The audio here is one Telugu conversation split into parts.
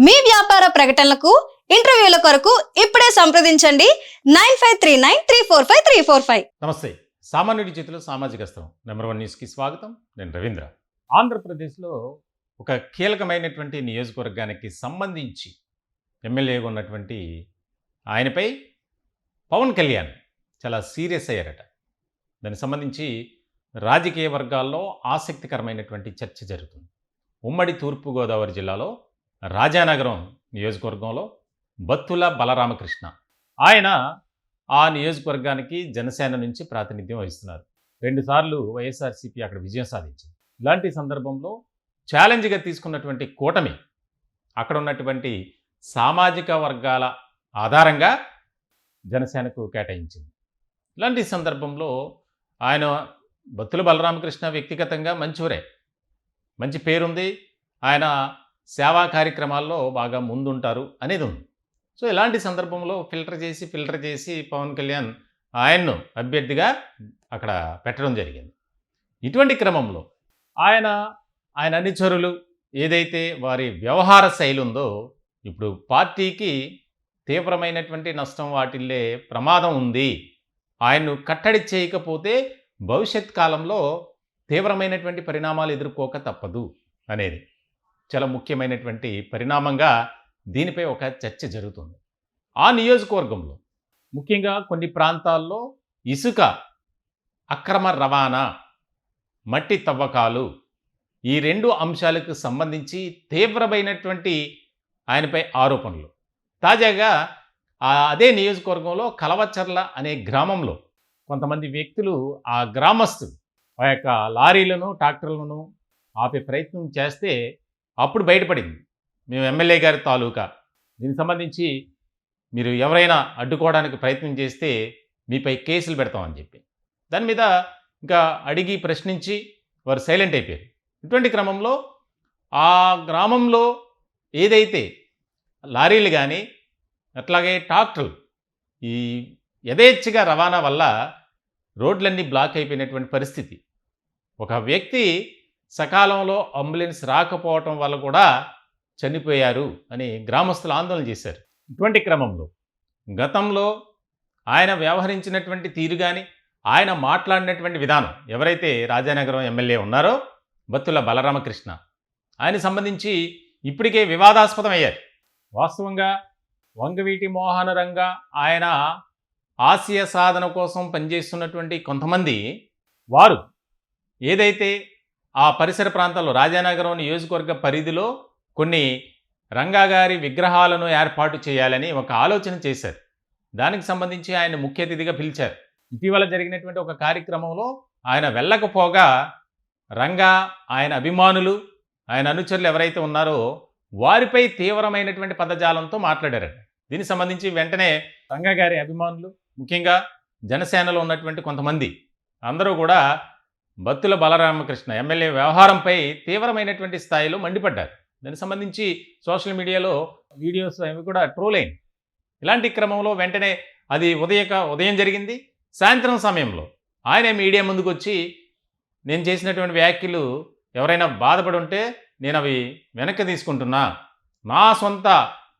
మీ వ్యాపార ప్రకటనలకు ఇంటర్వ్యూల కొరకు ఇప్పుడే సంప్రదించండి 9539345345. నమస్తే. సామాన్యుడి చేతిలో సామాజిక అస్త్రం #1 న్యూస్కి స్వాగతం. నేను రవీంద్ర. ఆంధ్రప్రదేశ్లో ఒక కీలకమైనటువంటి నియోజకవర్గానికి సంబంధించి ఎమ్మెల్యేగా ఉన్నటువంటి ఆయనపై పవన్ కళ్యాణ్ చాలా సీరియస్ అయ్యారట. దానికి సంబంధించి రాజకీయ వర్గాల్లో ఆసక్తికరమైనటువంటి చర్చ జరుగుతుంది. ఉమ్మడి తూర్పుగోదావరి జిల్లాలో రాజానగరం నియోజకవర్గంలో బత్తుల బలరామకృష్ణ ఆయన ఆ నియోజకవర్గానికి జనసేన నుంచి ప్రాతినిధ్యం వహిస్తున్నారు. 2 సార్లు వైఎస్ఆర్సీపీ అక్కడ విజయం సాధించింది. ఇలాంటి సందర్భంలో ఛాలెంజ్గా తీసుకున్నటువంటి కూటమి అక్కడ ఉన్నటువంటి సామాజిక వర్గాల ఆధారంగా జనసేనకు కేటాయించింది. ఇలాంటి సందర్భంలో ఆయన బత్తుల బలరామకృష్ణ వ్యక్తిగతంగా మంచివరే, మంచి పేరుంది, ఆయన సేవా కార్యక్రమాల్లో బాగా ముందుంటారు అనేది ఉంది. సో ఇలాంటి సందర్భంలో ఫిల్టర్ చేసి పవన్ కళ్యాణ్ ఆయన్ను అభ్యర్థిగా అక్కడ పెట్టడం జరిగింది. ఇటువంటి క్రమంలో ఆయన అనుచరులు ఏదైతే వారి వ్యవహార శైలి ఉందో ఇప్పుడు పార్టీకి తీవ్రమైనటువంటి నష్టం వాటిల్లే ప్రమాదం ఉంది, ఆయన్ను కట్టడి చేయకపోతే భవిష్యత్ కాలంలో తీవ్రమైనటువంటి పరిణామాలు ఎదుర్కోక తప్పదు అనేది చాలా ముఖ్యమైనటువంటి పరిణామంగా దీనిపై ఒక చర్చ జరుగుతుంది. ఆ నియోజకవర్గంలో ముఖ్యంగా కొన్ని ప్రాంతాల్లో ఇసుక అక్రమ రవాణా, మట్టి తవ్వకాలు, ఈ 2 అంశాలకు సంబంధించి తీవ్రమైనటువంటి ఆయనపై ఆరోపణలు. తాజాగా అదే నియోజకవర్గంలో కలవచర్ల అనే గ్రామంలో కొంతమంది వ్యక్తులు, ఆ గ్రామస్తులు ఆ యొక్క లారీలను ట్రాక్టర్లను ఆపే ప్రయత్నం చేస్తే అప్పుడు బయటపడింది మేము ఎమ్మెల్యే గారి తాలూకా, దీనికి సంబంధించి మీరు ఎవరైనా అడ్డుకోవడానికి ప్రయత్నం చేస్తే మీపై కేసులు పెడతామని చెప్పి. దాని మీద ఇంకా అడిగి ప్రశ్నించి వారు సైలెంట్ అయిపోయారు. ఇటువంటి క్రమంలో ఆ గ్రామంలో ఏదైతే లారీలు కానీ అట్లాగే ట్రాక్టర్లు ఈ యథేచ్ఛగా రవాణా వల్ల రోడ్లన్నీ బ్లాక్ అయిపోయినటువంటి పరిస్థితి. ఒక వ్యక్తి సకాలంలో అంబులెన్స్ రాకపోవటం వల్ల కూడా చనిపోయారు అని గ్రామస్తులు ఆందోళన చేశారు. ఇటువంటి క్రమంలో గతంలో ఆయన వ్యవహరించినటువంటి తీరు కానీ, ఆయన మాట్లాడినటువంటి విధానం, ఎవరైతే రాజానగరం ఎమ్మెల్యే ఉన్నారో బత్తుల బలరామకృష్ణ, ఆయన సంబంధించి ఇప్పటికే వివాదాస్పదం అయ్యారు. వాస్తవంగా వంగవీటి మోహనరంగా ఆయన ఆశయ సాధన కోసం పనిచేస్తున్నటువంటి కొంతమంది వారు ఏదైతే ఆ పరిసర ప్రాంతాల్లో రాజానగరం నియోజకవర్గ పరిధిలో కొన్ని రంగా గారి విగ్రహాలను ఏర్పాటు చేయాలని ఒక ఆలోచన చేశారు. దానికి సంబంధించి ఆయన ముఖ్య అతిథిగా పిలిచారు. ఇటీవల జరిగినటువంటి ఒక కార్యక్రమంలో ఆయన వెళ్ళకపోగా రంగా, ఆయన అభిమానులు, ఆయన అనుచరులు ఎవరైతే ఉన్నారో వారిపై తీవ్రమైనటువంటి పదజాలంతో మాట్లాడారట. దీనికి సంబంధించి వెంటనే రంగా గారి అభిమానులు, ముఖ్యంగా జనసేనలో ఉన్నటువంటి కొంతమంది అందరూ కూడా బత్తుల బలరామకృష్ణ ఎమ్మెల్యే వ్యవహారంపై తీవ్రమైనటువంటి స్థాయిలో మండిపడ్డారు. దానికి సంబంధించి సోషల్ మీడియాలో వీడియోస్ అవి కూడా ట్రోల్ అయింది. ఇలాంటి క్రమంలో వెంటనే అది ఉదయం జరిగింది. సాయంత్రం సమయంలో ఆయన మీడియా ముందుకు వచ్చి నేను చేసినటువంటి వ్యాఖ్యలు ఎవరైనా బాధపడి ఉంటే నేను అవి వెనక్కి తీసుకుంటున్నా, నా సొంత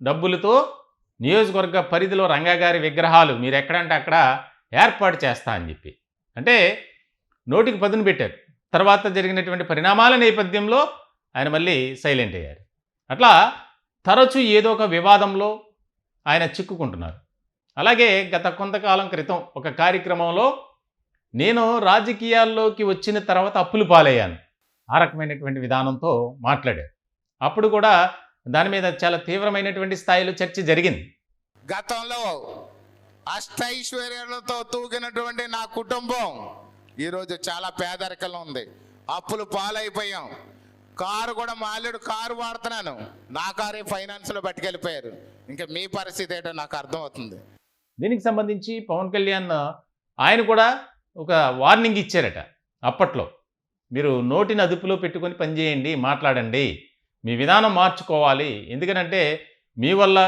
డబ్బులతో నియోజకవర్గ పరిధిలో రంగా గారి విగ్రహాలు మీరు ఎక్కడంటే అక్కడ ఏర్పాటు చేస్తా అని చెప్పి అంటే నోటికి పదును పెట్టారు. తర్వాత జరిగినటువంటి పరిణామాల నేపథ్యంలో ఆయన మళ్ళీ సైలెంట్ అయ్యారు. అట్లా తరచూ ఏదో ఒక వివాదంలో ఆయన చిక్కుకుంటున్నారు. అలాగే గత కొంతకాలం క్రితం ఒక కార్యక్రమంలో నేను రాజకీయాల్లోకి వచ్చిన తర్వాత అప్పులు పాలయ్యాను, ఆ రకమైనటువంటి విధానంతో మాట్లాడారు. అప్పుడు కూడా దాని మీద చాలా తీవ్రమైనటువంటి స్థాయిలో చర్చ జరిగింది. గతంలో అష్టైశ్వర్యాలతో తూగినటువంటి నా కుటుంబం ఈరోజు చాలా పేదరికంలో ఉంది, అప్పులు పాలైపోయాం. కారు కూడా మాల్యుడు కారు వాడుతున్నాను, నా కారే ఫైనాన్స్లో పట్టుకెళ్ళిపోయారు. ఇంకా మీ పరిస్థితి ఏంటో నాకు అర్థమవుతుంది. దీనికి సంబంధించి పవన్ కళ్యాణ్ ఆయన కూడా ఒక వార్నింగ్ ఇచ్చారట. అప్పట్లో మీరు నోటిని అదుపులో పెట్టుకొని పనిచేయండి, మాట్లాడండి, మీ విధానం మార్చుకోవాలి. ఎందుకనంటే మీ వల్ల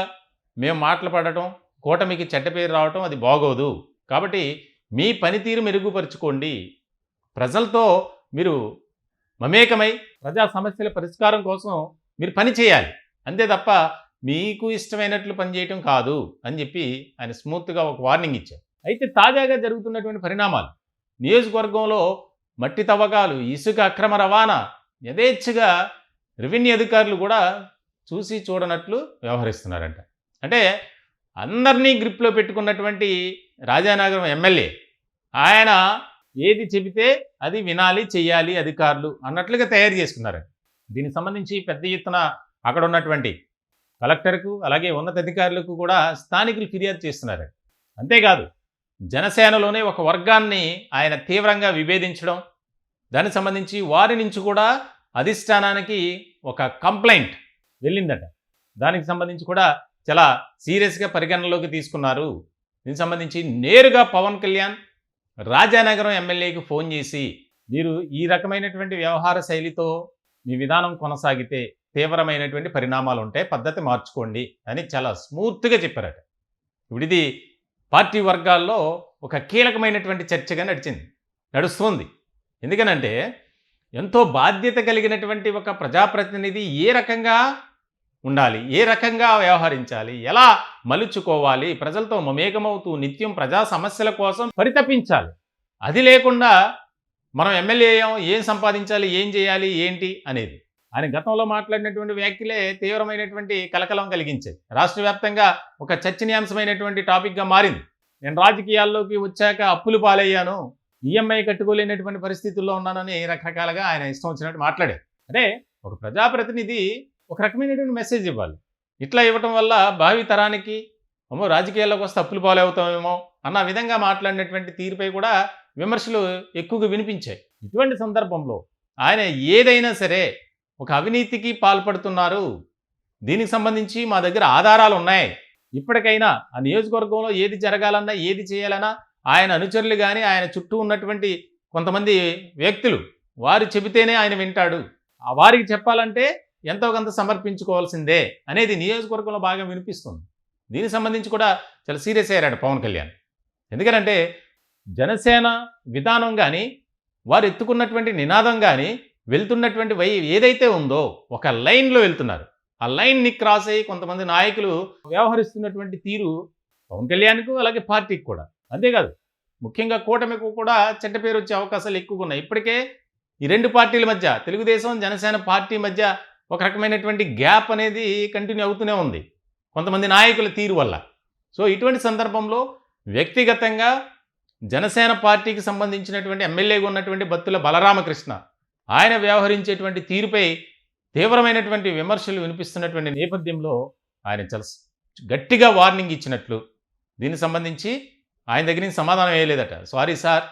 మేము మాటలు పడటం, కూటమికి చెడ్డ పేరు రావటం అది బాగోదు. కాబట్టి మీ పనితీరు మెరుగుపరుచుకోండి, ప్రజలతో మీరు మమేకమై ప్రజా సమస్యల పరిష్కారం కోసం మీరు పని చేయాలి, అంతే తప్ప మీకు ఇష్టమైనట్లు పనిచేయటం కాదు అని చెప్పి ఆయన స్మూత్గా ఒక వార్నింగ్ ఇచ్చారు. అయితే తాజాగా జరుగుతున్నటువంటి పరిణామాలు, నియోజకవర్గంలో మట్టి తవ్వకాలు, ఇసుక అక్రమ రవాణా యథేచ్ఛగా రెవెన్యూ అధికారులు కూడా చూసి చూడనట్లు వ్యవహరిస్తున్నారంట. అంటే అందరినీ గ్రిప్లో పెట్టుకున్నటువంటి రాజానగరం ఎమ్మెల్యే ఆయన ఏది చెబితే అది వినాలి, చెయ్యాలి అధికారులు అన్నట్లుగా తయారు చేసుకున్నారంట. దీనికి సంబంధించి పెద్ద ఎత్తున అక్కడ ఉన్నటువంటి కలెక్టర్కు అలాగే ఉన్నతాధికారులకు కూడా స్థానికులు ఫిర్యాదు చేస్తున్నారంట. అంతేకాదు జనసేనలోనే ఒక వర్గాన్ని ఆయన తీవ్రంగా విభేదించడం, దానికి సంబంధించి వారి నుంచి కూడా అధిష్టానానికి ఒక కంప్లైంట్ వెళ్ళిందట. దానికి సంబంధించి కూడా చాలా సీరియస్గా పరిగణనలోకి తీసుకున్నారు. దీనికి సంబంధించి నేరుగా పవన్ కళ్యాణ్ రాజానగరం ఎమ్మెల్యేకి ఫోన్ చేసి, మీరు ఈ రకమైనటువంటి వ్యవహార శైలితో మీ విధానం కొనసాగితే తీవ్రమైనటువంటి పరిణామాలు ఉంటాయి, పద్ధతి మార్చుకోండి అని చాలా స్మూత్గా చెప్పారట. ఇప్పుడు ఇది పార్టీ వర్గాల్లో ఒక కీలకమైనటువంటి చర్చగా నడుస్తుంది. ఎందుకనంటే ఎంతో బాధ్యత కలిగినటువంటి ఒక ప్రజాప్రతినిధి ఏ రకంగా ఉండాలి, ఏ రకంగా వ్యవహరించాలి, ఎలా మలుచుకోవాలి, ప్రజలతో మమేకమవుతూ నిత్యం ప్రజా సమస్యల కోసం పరితపించాలి. అది లేకుండా మనం ఎమ్మెల్యే ఏం సంపాదించాలి, ఏం చేయాలి, ఏంటి అనేది ఆయన గతంలో మాట్లాడినటువంటి వ్యాఖ్యలే తీవ్రమైనటువంటి కలకలం కలిగించాయి. రాష్ట్ర వ్యాప్తంగా ఒక చర్చనీయాంశమైనటువంటి టాపిక్గా మారింది. నేను రాజకీయాల్లోకి వచ్చాక అప్పులు పాలయ్యాను, ఈఎంఐ కట్టుకోలేనటువంటి పరిస్థితుల్లో ఉన్నానని రకరకాలుగా ఆయన ఇష్టం వచ్చినట్టు మాట్లాడారు. అంటే ఒక ప్రజాప్రతినిధి ఒక రకమైనటువంటి మెసేజ్ ఇవ్వాలి. ఇట్లా ఇవ్వటం వల్ల భావి తరానికి అమ్మో రాజకీయాల్లోకి వస్తే అప్పులు పాలవుతామేమో అన్న విధంగా మాట్లాడినటువంటి తీరుపై కూడా విమర్శలు ఎక్కువగా వినిపించాయి. ఇటువంటి సందర్భంలో ఆయన ఏదైనా సరే ఒక అవినీతికి పాల్పడుతున్నారు, దీనికి సంబంధించి మా దగ్గర ఆధారాలు ఉన్నాయి, ఇప్పటికైనా ఆ నియోజకవర్గంలో ఏది జరగాలన్నా ఏది చేయాలన్నా ఆయన అనుచరులు కానీ ఆయన చుట్టూ ఉన్నటువంటి కొంతమంది వ్యక్తులు వారు చెబితేనే ఆయన వింటాడు, ఆ వారికి చెప్పాలంటే ఎంతో కొంత సమర్పించుకోవాల్సిందే అనేది నియోజకవర్గంలో బాగా వినిపిస్తుంది. దీనికి సంబంధించి కూడా చాలా సీరియస్ అయ్యాడు పవన్ కళ్యాణ్. ఎందుకంటే జనసేన విధానం కానీ వారు ఎత్తుకున్నటువంటి నినాదం కానీ వెళ్తున్నటువంటి ఏదైతే ఉందో ఒక లైన్లో వెళ్తున్నారు. ఆ లైన్ని క్రాస్ అయ్యి కొంతమంది నాయకులు వ్యవహరిస్తున్నటువంటి తీరు పవన్ కళ్యాణ్కు అలాగే పార్టీకి కూడా, అంతేకాదు ముఖ్యంగా కూటమికి కూడా చెడ్డ పేరు వచ్చే అవకాశాలు ఎక్కువగా ఉన్నాయి. ఇప్పటికే ఈ రెండు పార్టీల మధ్య, తెలుగుదేశం జనసేన పార్టీ మధ్య ఒక రకమైనటువంటి గ్యాప్ అనేది కంటిన్యూ అవుతూనే ఉంది కొంతమంది నాయకుల తీరు వల్ల. సో ఇటువంటి సందర్భంలో వ్యక్తిగతంగా జనసేన పార్టీకి సంబంధించినటువంటి ఎమ్మెల్యేగా ఉన్నటువంటి బత్తుల బలరామకృష్ణ ఆయన వ్యవహరించేటువంటి తీరుపై తీవ్రమైనటువంటి విమర్శలు వినిపిస్తున్నటువంటి నేపథ్యంలో ఆయన చాలా గట్టిగా వార్నింగ్ ఇచ్చినట్లు, దీనికి సంబంధించి ఆయన దగ్గర నుంచి సమాధానం వేయలేదట. సారీ సార్,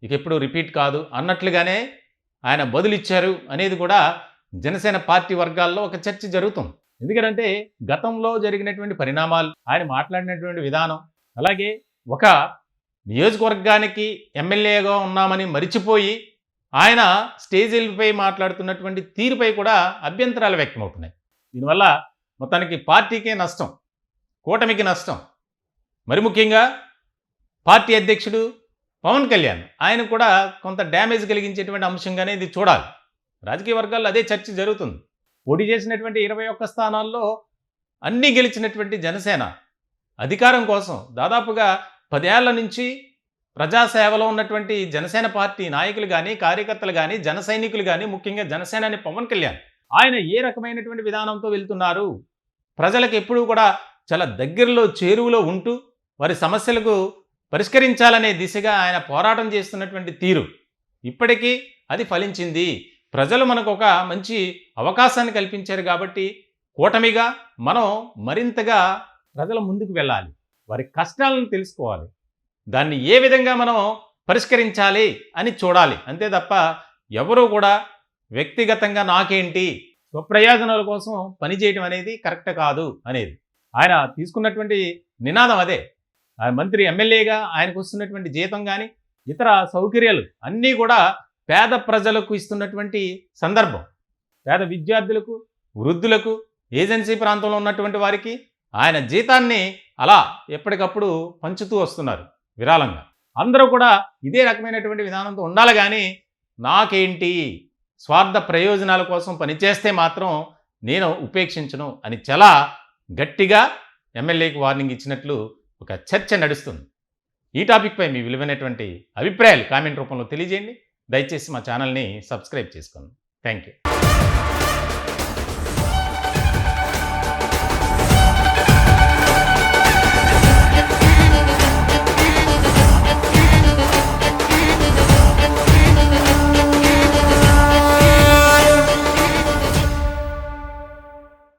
ఇక ఎప్పుడు రిపీట్ కాదు అన్నట్లుగానే ఆయన బదులిచ్చారు అనేది కూడా జనసేన పార్టీ వర్గాల్లో ఒక చర్చ జరుగుతుంది. ఎందుకంటే గతంలో జరిగినటువంటి పరిణామాలు, ఆయన మాట్లాడినటువంటి విధానం, అలాగే ఒక నియోజకవర్గానికి ఎమ్మెల్యేగా ఉన్నామని మరిచిపోయి ఆయన స్టేజీలపై మాట్లాడుతున్నటువంటి తీరుపై కూడా అభ్యంతరాలు వ్యక్తమవుతున్నాయి. దీనివల్ల మొత్తానికి పార్టీకే నష్టం, కూటమికి నష్టం. మరి ముఖ్యంగా పార్టీ అధ్యక్షుడు పవన్ కళ్యాణ్ ఆయన కూడా కొంత డ్యామేజ్ కలిగించేటువంటి అంశంగానే ఇది చూడాలి. రాజకీయ వర్గాల్లో అదే చర్చ జరుగుతుంది. పోటీ చేసినటువంటి 21 స్థానాల్లో అన్నీ గెలిచినటువంటి జనసేన అధికారం కోసం దాదాపుగా 10 ఏళ్ల నుంచి ప్రజాసేవలో ఉన్నటువంటి జనసేన పార్టీ నాయకులు కానీ, కార్యకర్తలు కానీ, జన సైనికులు కానీ, ముఖ్యంగా జనసేనాని పవన్ కళ్యాణ్ ఆయన ఏ రకమైనటువంటి విధానంతో వెళ్తున్నారు, ప్రజలకు ఎప్పుడూ కూడా చాలా దగ్గరలో చేరువలో ఉంటూ వారి సమస్యలకు పరిష్కరించాలనే దిశగా ఆయన పోరాటం చేస్తున్నటువంటి తీరు ఇప్పటికీ అది ఫలించింది. ప్రజలు మనకు ఒక మంచి అవకాశాన్ని కల్పించారు కాబట్టి కూటమిగా మనం మరింతగా ప్రజల ముందుకు వెళ్ళాలి, వారి కష్టాలను తెలుసుకోవాలి, దాన్ని ఏ విధంగా మనం పరిష్కరించాలి అని చూడాలి. అంతే తప్ప ఎవరూ కూడా వ్యక్తిగతంగా నాకేంటి స్వప్రయోజనాల కోసం పనిచేయడం అనేది కరెక్ట్ కాదు అనేది ఆయన తీసుకున్నటువంటి నినాదం అదే. మంత్రి ఎమ్మెల్యేగా ఆయనకు వస్తున్నటువంటి జీతం కానీ ఇతర సౌకర్యాలు అన్నీ కూడా పేద ప్రజలకు ఇస్తున్నటువంటి సందర్భం. పేద విద్యార్థులకు, వృద్ధులకు, ఏజెన్సీ ప్రాంతంలో ఉన్నటువంటి వారికి ఆయన జీతాన్ని అలా ఎప్పటికప్పుడు పంచుతూ వస్తున్నారు విరాళంగా. అందరూ కూడా ఇదే రకమైనటువంటి విధానంతో ఉండాలి. కానీ నాకేంటి స్వార్థ ప్రయోజనాల కోసం పనిచేస్తే మాత్రం నేను ఉపేక్షించను అని చాలా గట్టిగా ఎమ్మెల్యేకి వార్నింగ్ ఇచ్చినట్లు ఒక చర్చ నడుస్తుంది. ఈ టాపిక్పై మీ విలువైనటువంటి అభిప్రాయాలు కామెంట్ రూపంలో తెలియజేయండి. దయచేసి మా ఛానల్ని సబ్స్క్రైబ్ చేసుకోండి. Thank you.